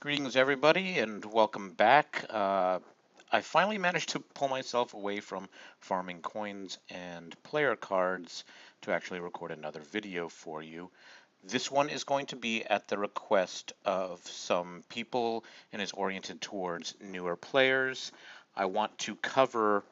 Greetings, everybody, and welcome back. I finally managed to pull myself away from farming coins and player cards to actually record another video for you. This one is going to be at the request of some people and is oriented towards newer players. I want to cover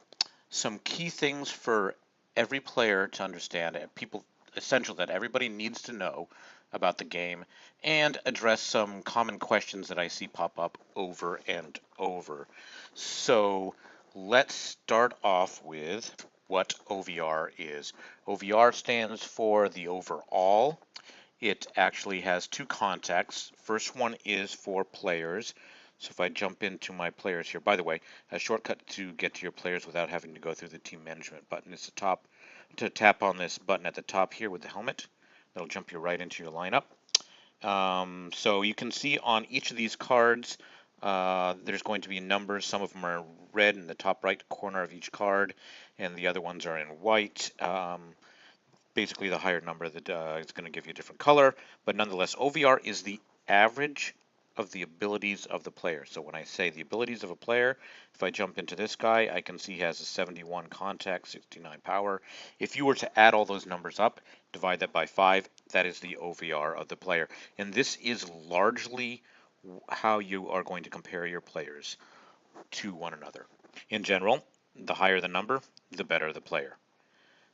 some key things for every player to understand, people essential that everybody needs to know about the game, and address some common questions that I see pop up over and over. So let's start off with what OVR is. OVR stands for the overall. It actually has two contexts. First one is for players. So if I jump into my players here, by the way, a shortcut to get to your players without having to go through the team management button is to tap on this button at the top here with the helmet. That'll jump you right into your lineup. So you can see on each of these cards, there's going to be numbers. Some of them are red in the top right corner of each card, and the other ones are in white. Basically, the higher number that is going to give you a different color, but nonetheless, OVR is the average of the abilities of the player. So when I say the abilities of a player, if I jump into this guy, I can see he has a 71 contact, 69 power. If you were to add all those numbers up, divide that by 5, that is the OVR of the player. And this is largely how you are going to compare your players to one another. In general, the higher the number, the better the player.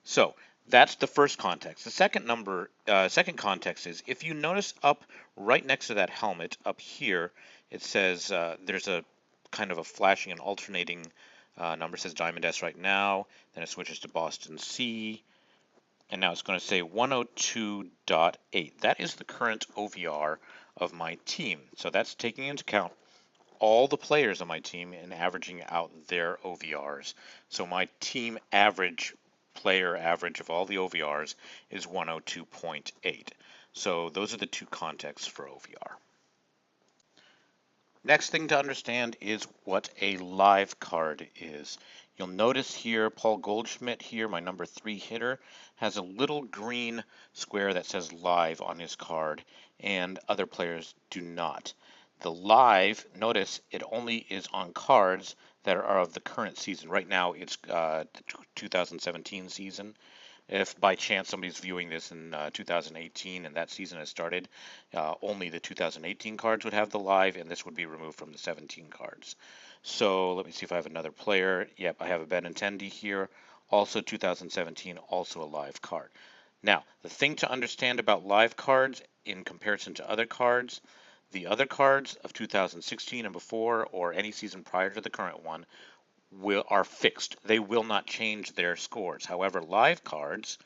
So that's the first context. The second context is if you notice up right next to that helmet up here, it says there's a kind of a flashing and alternating number. It says Diamond S right now, then it switches to Boston C, and now it's going to say 102.8. That is the current OVR of my team. So that's taking into account all the players on my team and averaging out their OVRs. So my team player average of all the OVRs is 102.8. So those are the two contexts for OVR. Next thing to understand is what a live card is. You'll notice here Paul Goldschmidt here, my number 3 hitter, has a little green square that says live on his card, and other players do not. The live, notice it only is on cards that are of the current season. Right now it's the 2017 season. If by chance somebody's viewing this in 2018 and that season has started, only the 2018 cards would have the live, and this would be removed from the 17 cards. So let me see if I have another player. Yep, I have a Benintendi here, also 2017, also a live card. Now, the thing to understand about live cards in comparison to other cards, the other cards of 2016 and before, or any season prior to the current one, are fixed. They will not change their scores. However, live cards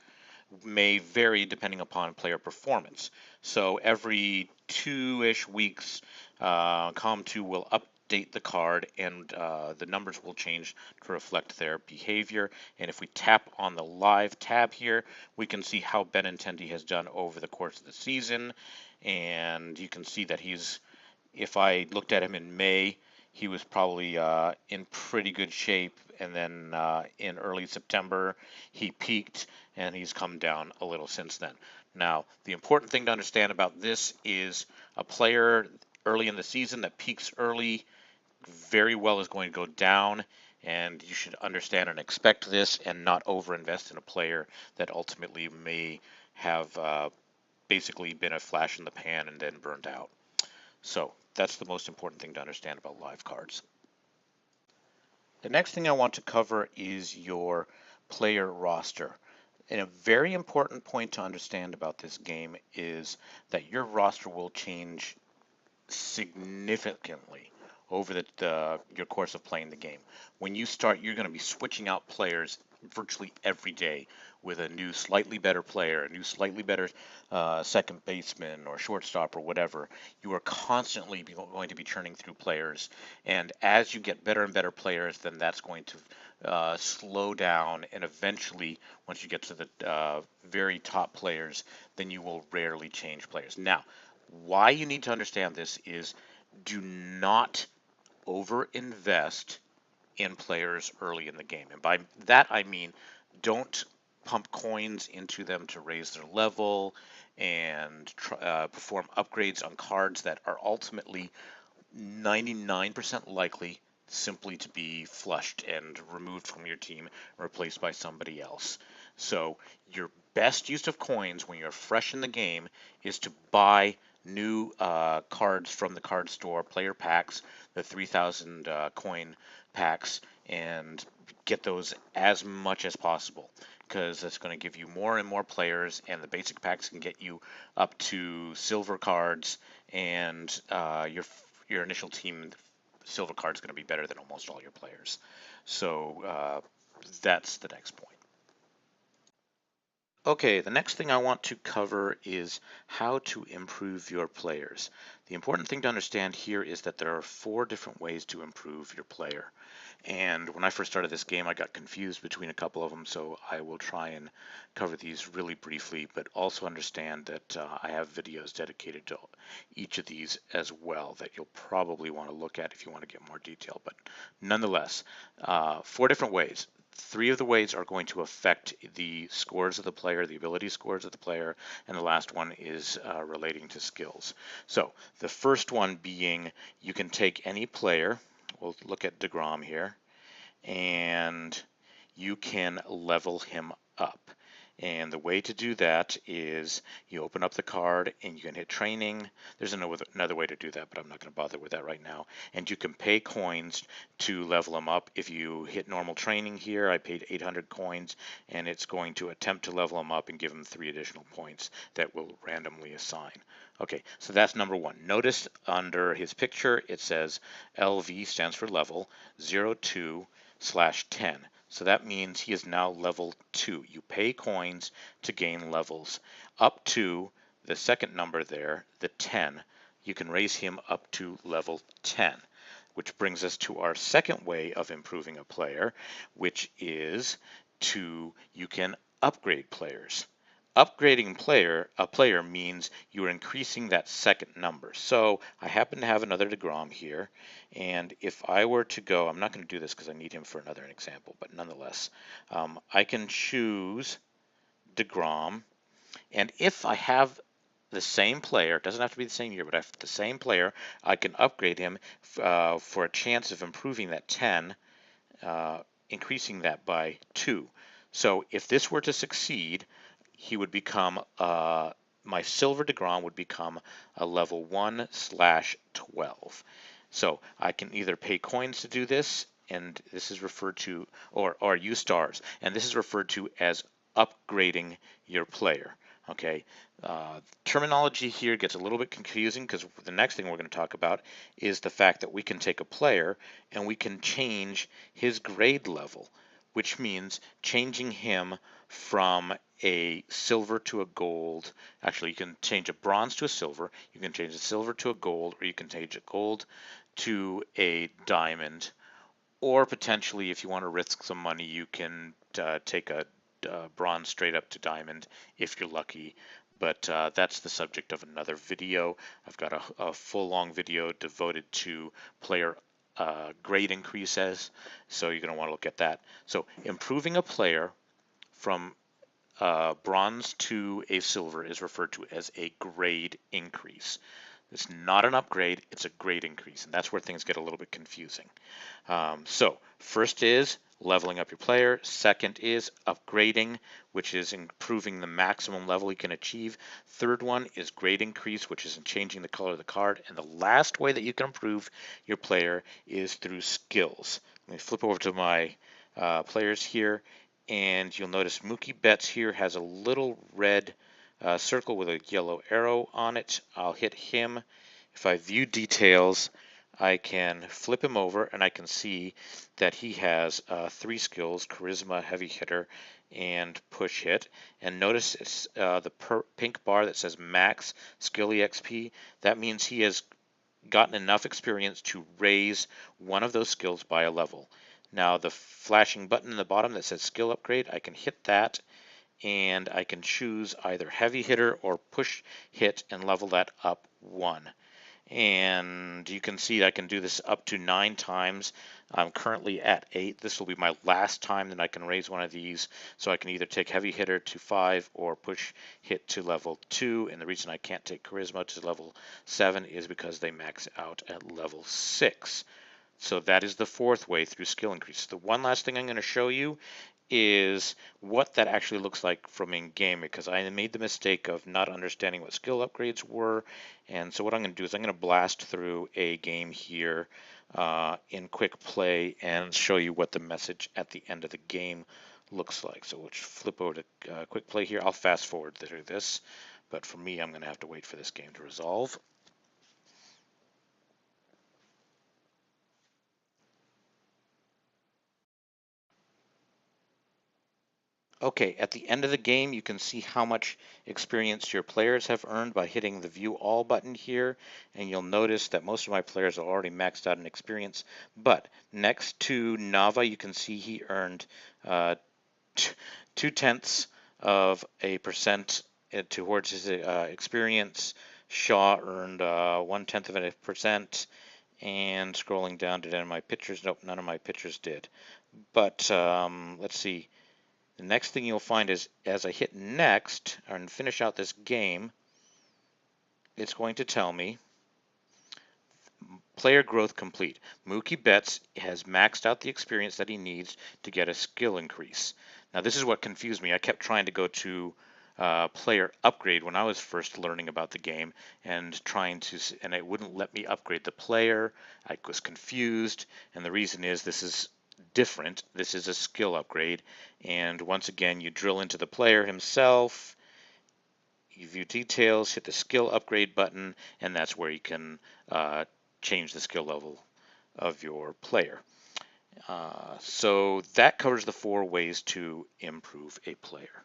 may vary depending upon player performance. So every 2-ish weeks, Com2 will update the card, and the numbers will change to reflect their behavior. And if we tap on the live tab here, we can see how Benintendi has done over the course of the season. And you can see that if I looked at him in May, he was probably in pretty good shape, and then in early September he peaked, and he's come down a little since then. Now, the important thing to understand about this is a player early in the season that peaks early very well is going to go down, and you should understand and expect this and not overinvest in a player that ultimately may have basically been a flash in the pan and then burned out. So that's the most important thing to understand about live cards. The next thing I want to cover is your player roster. And a very important point to understand about this game is that your roster will change significantly over your course of playing the game. When you start, you're going to be switching out players virtually every day with a new slightly better player, a new slightly better second baseman or shortstop or whatever. You are constantly going to be churning through players, and as you get better and better players, then that's going to slow down, and eventually once you get to the very top players, then you will rarely change players. Now, why you need to understand this is do not overinvest in players early in the game. And by that I mean don't pump coins into them to raise their level and perform upgrades on cards that are ultimately 99% likely simply to be flushed and removed from your team, replaced by somebody else. So your best use of coins when you're fresh in the game is to buy new cards from the card store, player packs, the 3,000 coin packs, and get those as much as possible, because that's going to give you more and more players, and the basic packs can get you up to silver cards, and your initial team silver card is going to be better than almost all your players. So that's the next point. Okay, the next thing I want to cover is how to improve your players. The important thing to understand here is that there are 4 different ways to improve your player. And when I first started this game, I got confused between a couple of them, so I will try and cover these really briefly, but also understand that I have videos dedicated to each of these as well that you'll probably want to look at if you want to get more detail. But nonetheless, 4 different ways. 3 of the ways are going to affect the scores of the player, the ability scores of the player, and the last one is relating to skills. So the first one being, you can take any player, we'll look at DeGrom here, and you can level him up. And the way to do that is you open up the card and you can hit training. There's another way to do that, but I'm not going to bother with that right now. And you can pay coins to level him up. If you hit normal training here, I paid 800 coins, and it's going to attempt to level him up and give him 3 additional points that will randomly assign. Okay, so that's number 1. Notice under his picture it says LV stands for level 02/10. So that means he is now level 2. You pay coins to gain levels up to the second number there, the 10. You can raise him up to level 10, which brings us to our second way of improving a player, which is you can upgrade players. Upgrading a player means you're increasing that second number. So I happen to have another DeGrom here, and if I were to go, I'm not going to do this because I need him for another example, but nonetheless, I can choose DeGrom, and if I have the same player, it doesn't have to be the same year, but if the same player, I can upgrade him for a chance of improving that 10, increasing that by 2. So if this were to succeed, he would become, my silver DeGrom would become a level 1/12. So I can either pay coins to do this, and this is referred to, or use stars, and this is referred to as upgrading your player. Okay, terminology here gets a little bit confusing because the next thing we're going to talk about is the fact that we can take a player and we can change his grade level, which means changing him from a silver to a gold. Actually, you can change a bronze to a silver, you can change a silver to a gold, or you can change a gold to a diamond, or potentially, if you want to risk some money, you can take a bronze straight up to diamond if you're lucky. But that's the subject of another video. I've got a full long video devoted to player grade increases, so you're going to want to look at that. So improving a player from bronze to a silver is referred to as a grade increase. It's not an upgrade, it's a grade increase, and that's where things get a little bit confusing. So first is leveling up your player. Second is upgrading, which is improving the maximum level you can achieve. Third one is grade increase, which is in changing the color of the card. And the last way that you can improve your player is through skills. Let me flip over to my players here, and you'll notice Mookie Betts here has a little red circle with a yellow arrow on it. I'll hit him. If I view details, I can flip him over and I can see that he has 3 skills: charisma, heavy hitter, and push hit. And notice it's the pink bar that says max skill EXP. That means he has gotten enough experience to raise one of those skills by a level. Now the flashing button in the bottom that says skill upgrade, I can hit that, and I can choose either heavy hitter or push hit and level that up 1. And you can see I can do this up to 9 times. I'm currently at 8. This will be my last time that I can raise one of these, so I can either take heavy hitter to 5 or push hit to level 2. And the reason I can't take charisma to level 7 is because they max out at level 6. So that is the fourth way through skill increase. The one last thing I'm going to show you is what that actually looks like from in-game, because I made the mistake of not understanding what skill upgrades were. And so what I'm going to do is I'm going to blast through a game here in quick play and show you what the message at the end of the game looks like. So we'll flip over to quick play here. I'll fast forward through this, but for me, I'm going to have to wait for this game to resolve. Okay, at the end of the game, you can see how much experience your players have earned by hitting the View All button here, and you'll notice that most of my players are already maxed out in experience. But next to Nava, you can see he earned uh, 2/10 of a percent towards his experience. Shaw earned 1/10 of a percent, and scrolling down, did any of my pitchers? Nope, none of my pitchers did. But let's see. The next thing you'll find is as I hit next and finish out this game, it's going to tell me player growth complete. Mookie Betts has maxed out the experience that he needs to get a skill increase. Now this is what confused me. I kept trying to go to player upgrade when I was first learning about the game and and it wouldn't let me upgrade the player. I was confused, and the reason is this is different. This is a skill upgrade, and once again you drill into the player himself, you view details, hit the skill upgrade button, and that's where you can change the skill level of your player. So that covers the 4 ways to improve a player.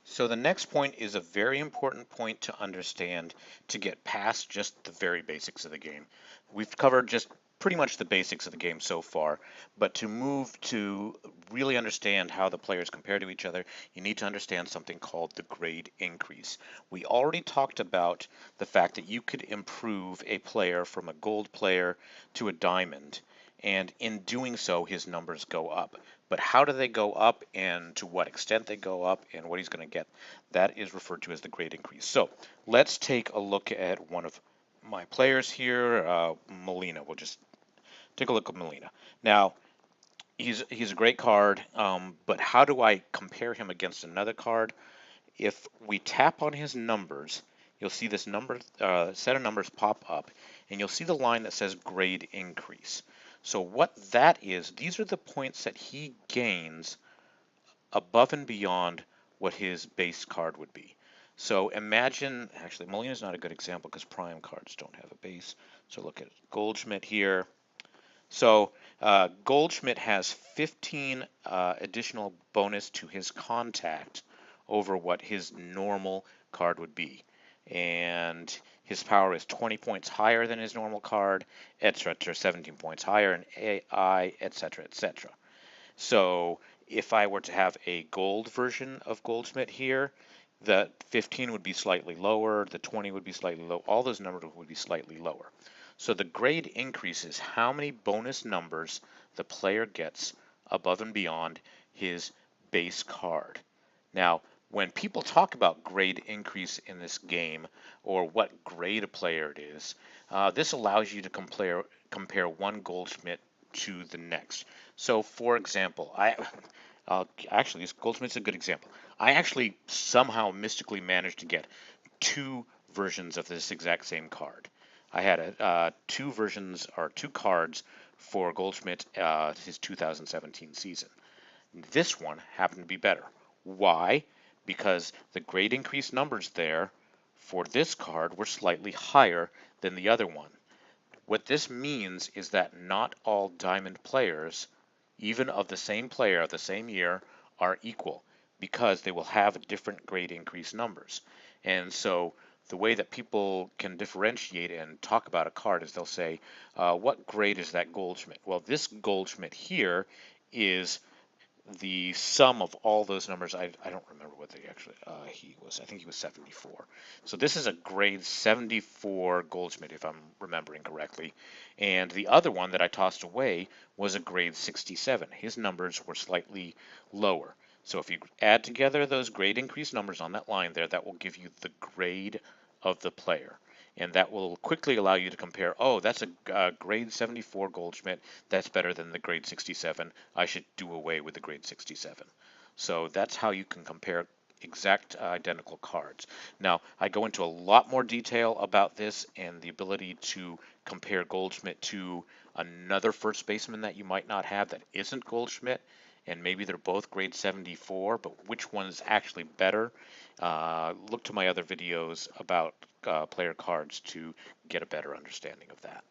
So the next point is a very important point to understand to get past just the very basics of the game. We've covered just pretty much the basics of the game so far, but to move to really understand how the players compare to each other, you need to understand something called the grade increase. We already talked about the fact that you could improve a player from a gold player to a diamond, and in doing so, his numbers go up. But how do they go up, and to what extent they go up, and what he's going to get, that is referred to as the grade increase. So let's take a look at one of my players here, Molina. We'll just take a look at Molina. Now, he's a great card, but how do I compare him against another card? If we tap on his numbers, you'll see this set of numbers pop up, and you'll see the line that says grade increase. So what that is, these are the points that he gains above and beyond what his base card would be. So imagine, actually, Molina's not a good example because prime cards don't have a base. So look at Goldschmidt here. So Goldschmidt has 15 additional bonus to his contact over what his normal card would be. And his power is 20 points higher than his normal card, etc., 17 points higher in AI, etc., etc. So if I were to have a gold version of Goldschmidt here, the 15 would be slightly lower, the 20 would be slightly low, all those numbers would be slightly lower. So the grade increases how many bonus numbers the player gets above and beyond his base card. Now, when people talk about grade increase in this game, or what grade a player it is, this allows you to compare one Goldschmidt to the next. So, for example, actually, Goldschmidt's a good example. I actually somehow mystically managed to get 2 versions of this exact same card. I had 2 versions or 2 cards for Goldschmidt his 2017 season. This one happened to be better. Why? Because the grade increase numbers there for this card were slightly higher than the other one. What this means is that not all diamond players, even of the same player of the same year, are equal because they will have different grade increase numbers. And so the way that people can differentiate and talk about a card is they'll say, what grade is that Goldschmidt? Well, this Goldschmidt here is the sum of all those numbers, I don't remember what they actually, he was, I think he was 74. So this is a grade 74 Goldschmidt, if I'm remembering correctly. And the other one that I tossed away was a grade 67. His numbers were slightly lower. So if you add together those grade increase numbers on that line there, that will give you the grade of the player. And that will quickly allow you to compare, oh, that's a grade 74 Goldschmidt. That's better than the grade 67. I should do away with the grade 67. So that's how you can compare exact identical cards. Now, I go into a lot more detail about this and the ability to compare Goldschmidt to another first baseman that you might not have that isn't Goldschmidt, and maybe they're both grade 74, but which one is actually better? Look to my other videos about player cards to get a better understanding of that.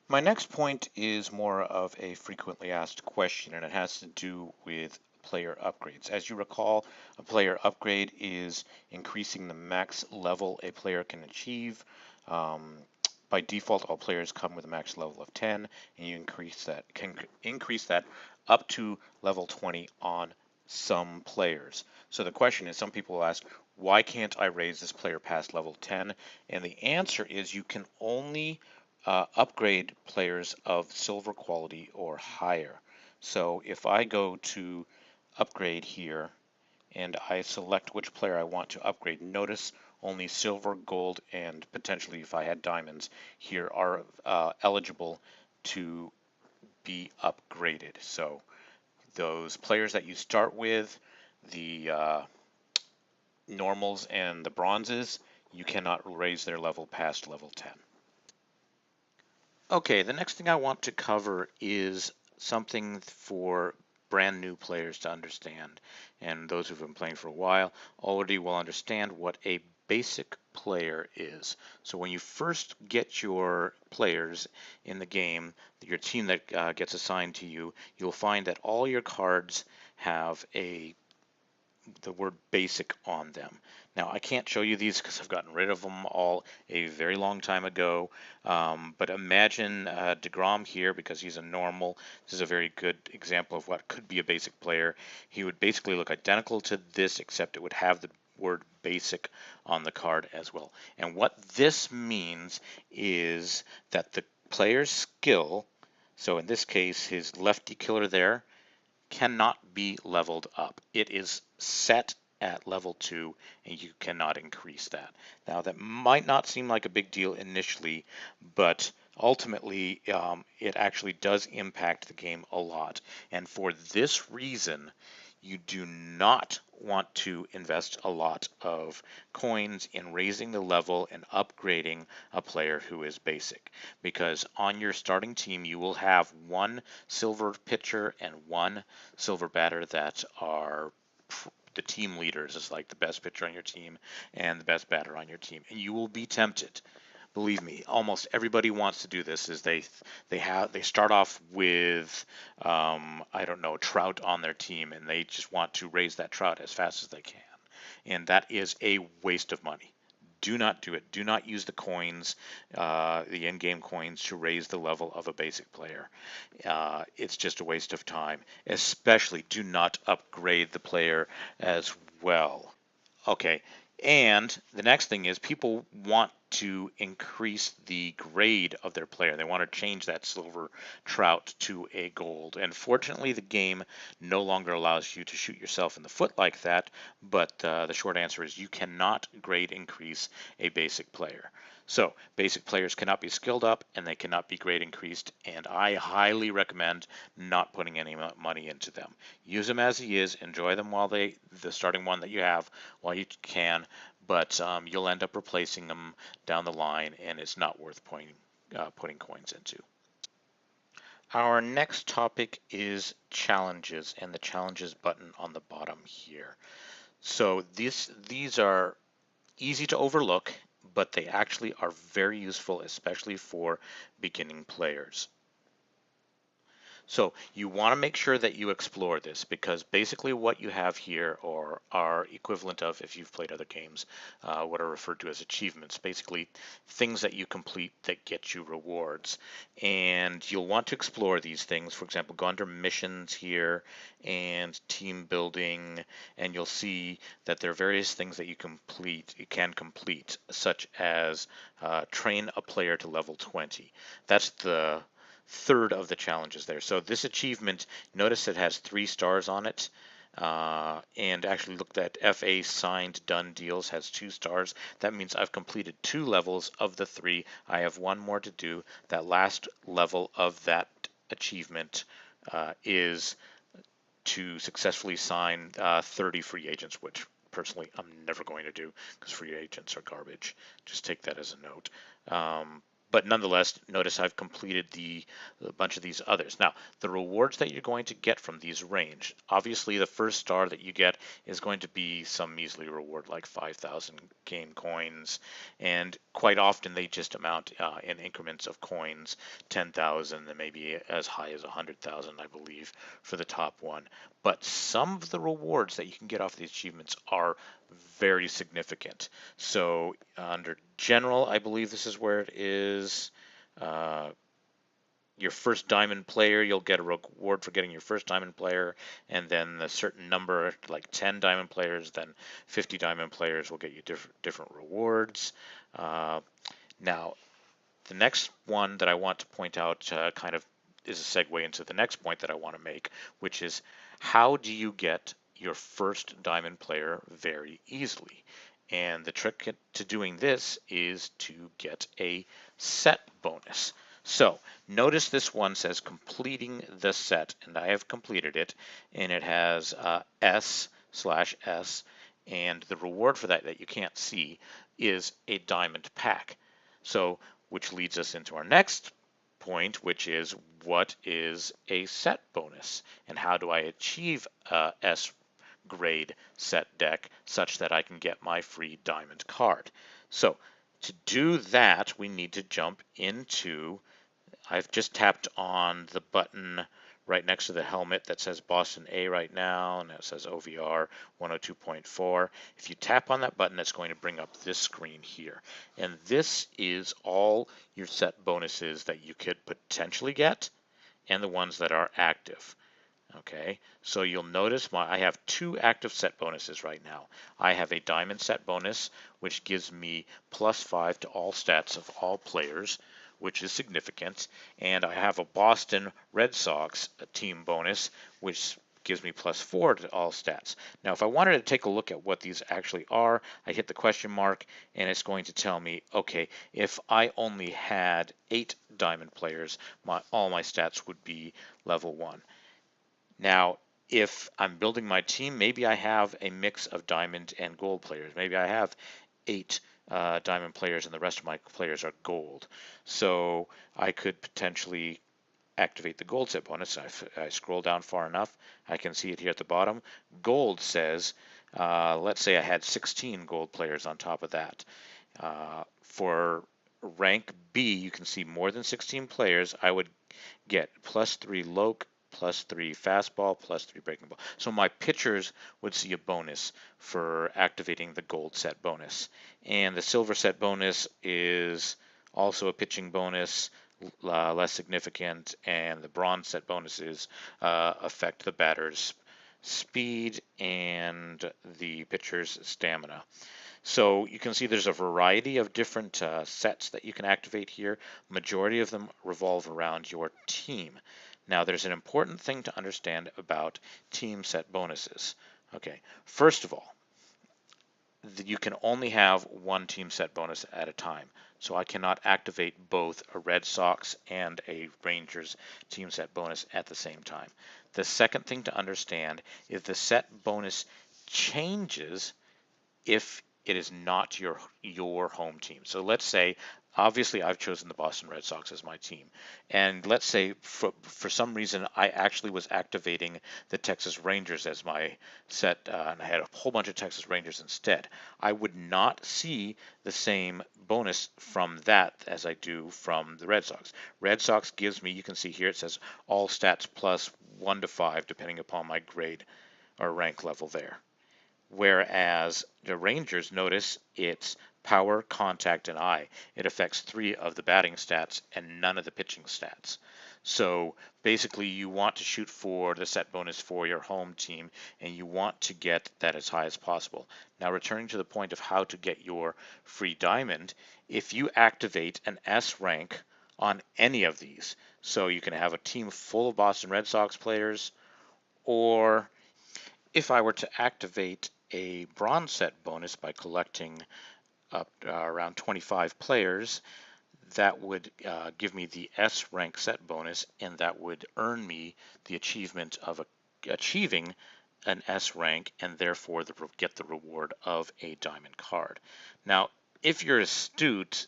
My next point is more of a frequently asked question, and it has to do with player upgrades. As you recall, a player upgrade is increasing the max level a player can achieve. Um, by default, all players come with a max level of 10, and you can increase that up to level 20 on some players. So the question is, some people will ask, why can't I raise this player past level 10? And the answer is you can only upgrade players of silver quality or higher. So if I go to upgrade here and I select which player I want to upgrade, notice only silver, gold, and potentially if I had diamonds here are eligible to be upgraded. So those players that you start with, the normals and the bronzes, you cannot raise their level past level 10. Okay, the next thing I want to cover is something for brand new players to understand. And those who've been playing for a while already will understand what a basic player is. So when you first get your players in the game, your team that gets assigned to you, you'll find that all your cards have the word basic on them. Now, I can't show you these because I've gotten rid of them all a very long time ago, but imagine DeGrom here because he's a normal. This is a very good example of what could be a basic player. He would basically look identical to this, except it would have the word basic on the card as well. And what this means is that the player's skill, so in this case, his lefty killer there, cannot be leveled up. It is set at level 2 and you cannot increase that. Now that might not seem like a big deal initially, but ultimately it actually does impact the game a lot. And for this reason, you do not want to invest a lot of coins in raising the level and upgrading a player who is basic. Because on your starting team, you will have one silver pitcher and one silver batter that are the team leaders, is like the best pitcher on your team and the best batter on your team. And you will be tempted. Believe me, almost everybody wants to do this. Is they start off with I don't know, Trout on their team, and they just want to raise that Trout as fast as they can, and that is a waste of money. Do not do it. Do not use the coins, the in-game coins, to raise the level of a basic player. It's just a waste of time. Especially, do not upgrade the player as well. Okay, and the next thing is people want to increase the grade of their player. They want to change that silver trout to a gold. And fortunately, the game no longer allows you to shoot yourself in the foot like that, but the short answer is you cannot grade increase a basic player. So basic players cannot be skilled up and they cannot be grade increased, and I highly recommend not putting any money into them. Use them as he is, enjoy them while the starting one that you have while you can, but you'll end up replacing them down the line, and it's not worth putting coins into. Our next topic is challenges and the challenges button on the bottom here. So these are easy to overlook, but they actually are very useful, especially for beginning players. So you want to make sure that you explore this, because basically what you have here are equivalent of, if you've played other games, what are referred to as achievements, basically things that you complete that get you rewards. And you'll want to explore these things. For example, go under missions here and team building, and you'll see that there are various things that you can complete, such as train a player to level 20. That's the third of the challenges there. So this achievement, notice it has 3 stars on it. And actually looked at FA signed done deals has 2 stars. That means I've completed 2 levels of the 3. I have 1 more to do. That last level of that achievement is to successfully sign 30 free agents, which personally I'm never going to do because free agents are garbage. Just take that as a note. But nonetheless, notice I've completed a bunch of these others. Now, the rewards that you're going to get from these range. Obviously, the first star that you get is going to be some measly reward like 5,000 game coins, and quite often they just amount in increments of coins, 10,000 and maybe as high as 100,000, I believe, for the top one. But some of the rewards that you can get off these achievements are very significant. So under general, I believe this is where it is. Uh, your first diamond player, you'll get a reward for getting your first diamond player, and then a certain number, like 10 diamond players, then 50 diamond players will get you different rewards. Now, the next one that I want to point out kind of is a segue into the next point that I want to make, which is how do you get your first diamond player very easily? And the trick to doing this is to get a set bonus. So notice this one says completing the set, and I have completed it, and it has S/S, and the reward for that you can't see is a diamond pack. So which leads us into our next point, which is what is a set bonus and how do I achieve a S grade set deck such that I can get my free diamond card. So to do that, we need to jump into, I've just tapped on the button right next to the helmet that says Boston A right now, and it says OVR 102.4. If you tap on that button, it's going to bring up this screen here. And this is all your set bonuses that you could potentially get and the ones that are active. Okay, so you'll notice I have 2 active set bonuses right now. I have a diamond set bonus, which gives me +5 to all stats of all players, which is significant. And I have a Boston Red Sox team bonus, which gives me +4 to all stats. Now, if I wanted to take a look at what these actually are, I hit the question mark, and it's going to tell me, okay, if I only had 8 diamond players, all my stats would be level 1. Now, if I'm building my team, maybe I have a mix of diamond and gold players. Maybe I have 8 diamond players and the rest of my players are gold. So I could potentially activate the gold set bonus. If I scroll down far enough, I can see it here at the bottom. Gold says, let's say I had 16 gold players on top of that. For rank B, you can see more than 16 players, I would get +3 Loke, +3 fastball, +3 breaking ball. So my pitchers would see a bonus for activating the gold set bonus. And the silver set bonus is also a pitching bonus, less significant, and the bronze set bonuses affect the batter's speed and the pitcher's stamina. So you can see there's a variety of different sets that you can activate here. Majority of them revolve around your team. Now there's an important thing to understand about team set bonuses. Okay, first of all, you can only have one team set bonus at a time. So I cannot activate both a Red Sox and a Rangers team set bonus at the same time. The second thing to understand is the set bonus changes if it is not your home team. So let's say Obviously, I've chosen the Boston Red Sox as my team. And let's say for some reason I actually was activating the Texas Rangers as my set, and I had a whole bunch of Texas Rangers instead. I would not see the same bonus from that as I do from the Red Sox. Red Sox gives me, you can see here, it says all stats plus 1 to 5, depending upon my grade or rank level there. Whereas the Rangers, notice it's power, contact, and eye. It affects 3 of the batting stats and none of the pitching stats. So basically, you want to shoot for the set bonus for your home team, and you want to get that as high as possible. Now, returning to the point of how to get your free diamond, if you activate an S rank on any of these, so you can have a team full of Boston Red Sox players, or if I were to activate a bronze set bonus by collecting up around 25 players, that would give me the S rank set bonus, and that would earn me the achievement of achieving an S rank, and therefore get the reward of a diamond card. Now, if you're astute,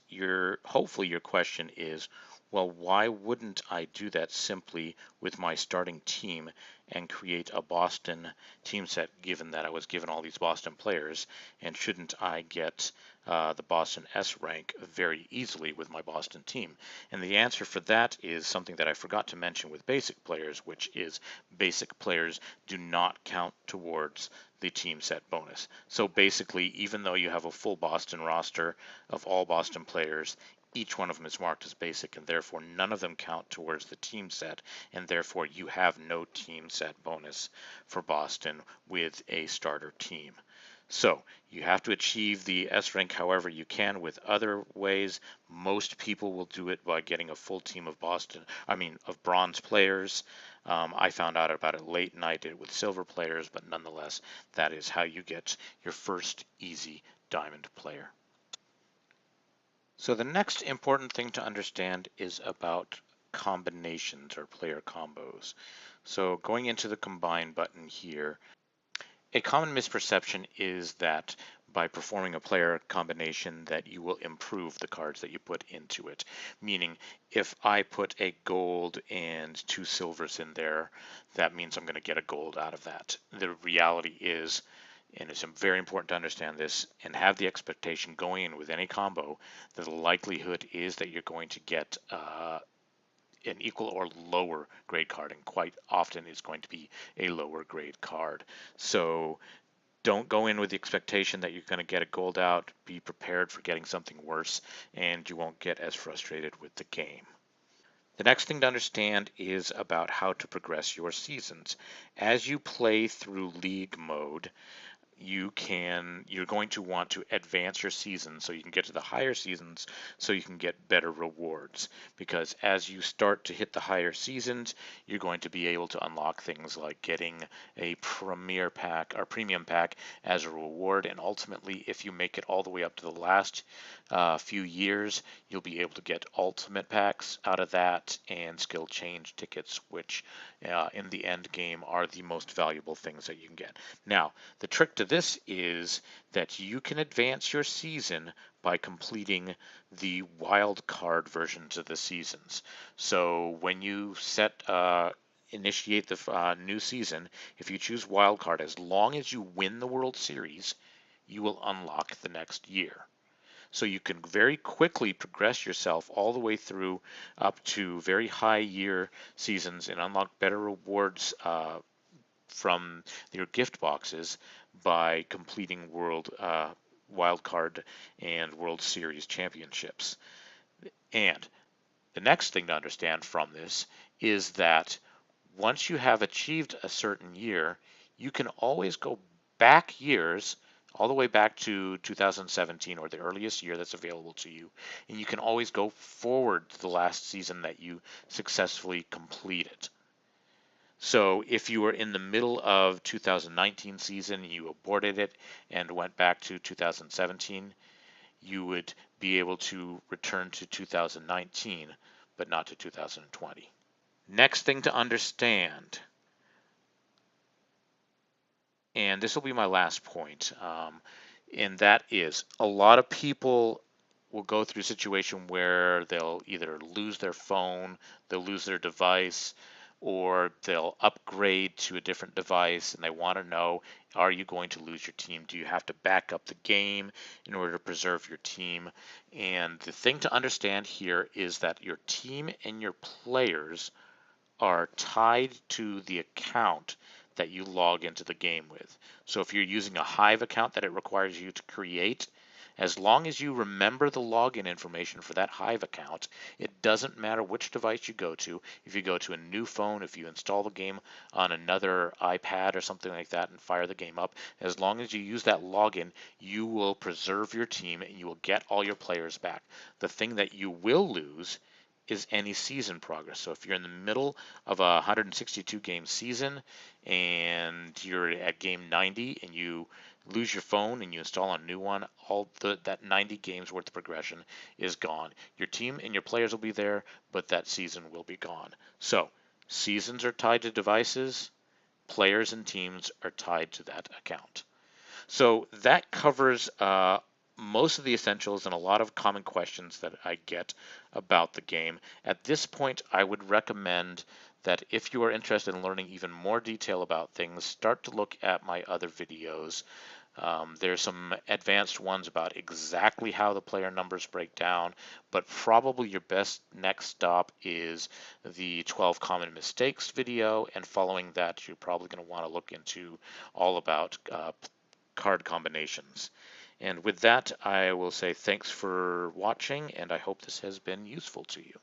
hopefully your question is, well, why wouldn't I do that simply with my starting team and create a Boston team set, given that I was given all these Boston players, and shouldn't I get the Boston S rank very easily with my Boston team? And the answer for that is something that I forgot to mention with basic players, which is basic players do not count towards the team set bonus. So basically, even though you have a full Boston roster of all Boston players, each one of them is marked as basic, and therefore none of them count towards the team set, and therefore you have no team set bonus for Boston with a starter team. So you have to achieve the S rank however you can with other ways. Most people will do it by getting a full team of of bronze players. I found out about it late and I did it with silver players, but nonetheless, that is how you get your first easy diamond player. So the next important thing to understand is about combinations or player combos. So going into the combine button here, a common misperception is that by performing a player combination that you will improve the cards that you put into it. Meaning, if I put a gold and 2 silvers in there, that means I'm going to get a gold out of that. The reality is, and it's very important to understand this and have the expectation going in with any combo, that the likelihood is that you're going to get an equal or lower grade card, and quite often is going to be a lower grade card. So don't go in with the expectation that you're going to get a gold out. Be prepared for getting something worse, and you won't get as frustrated with the game. The next thing to understand is about how to progress your seasons. As you play through league mode, you're going to want to advance your season so you can get to the higher seasons so you can get better rewards, because as you start to hit the higher seasons, you're going to be able to unlock things like getting a premier pack or premium pack as a reward, and ultimately if you make it all the way up to the last few years, you'll be able to get ultimate packs out of that and skill change tickets, which in the end game are the most valuable things that you can get. Now, the trick to this is that you can advance your season by completing the wild card versions of the seasons. So when you initiate the new season, if you choose wild card, as long as you win the World Series, you will unlock the next year. So you can very quickly progress yourself all the way through up to very high year seasons and unlock better rewards from your gift boxes by completing World Wildcard and World Series championships. And the next thing to understand from this is that once you have achieved a certain year, you can always go back years, all the way back to 2017 or the earliest year that's available to you, and you can always go forward to the last season that you successfully completed. So if you were in the middle of 2019 season, you aborted it and went back to 2017, you would be able to return to 2019, but not to 2020. Next thing to understand, and this will be my last point, and that is a lot of people will go through a situation where they'll either lose their phone, they'll lose their device, or they'll upgrade to a different device and they want to know, are you going to lose your team? Do you have to back up the game in order to preserve your team? And the thing to understand here is that your team and your players are tied to the account that you log into the game with. So if you're using a Hive account that it requires you to create, as long as you remember the login information for that Hive account, it doesn't matter which device you go to. If you go to a new phone, if you install the game on another iPad or something like that and fire the game up, as long as you use that login, you will preserve your team and you will get all your players back. The thing that you will lose is any season progress. So if you're in the middle of a 162 game season and you're at game 90 and you lose your phone and you install a new one, that 90 games worth of progression is gone. Your team and your players will be there, but that season will be gone. So seasons are tied to devices, players and teams are tied to that account. So that covers most of the essentials and a lot of common questions that I get about the game. At this point, I would recommend that if you are interested in learning even more detail about things, start to look at my other videos. There's some advanced ones about exactly how the player numbers break down, but probably your best next stop is the 12 common mistakes video, and following that, you're probably going to want to look into all about card combinations. And with that, I will say thanks for watching, and I hope this has been useful to you.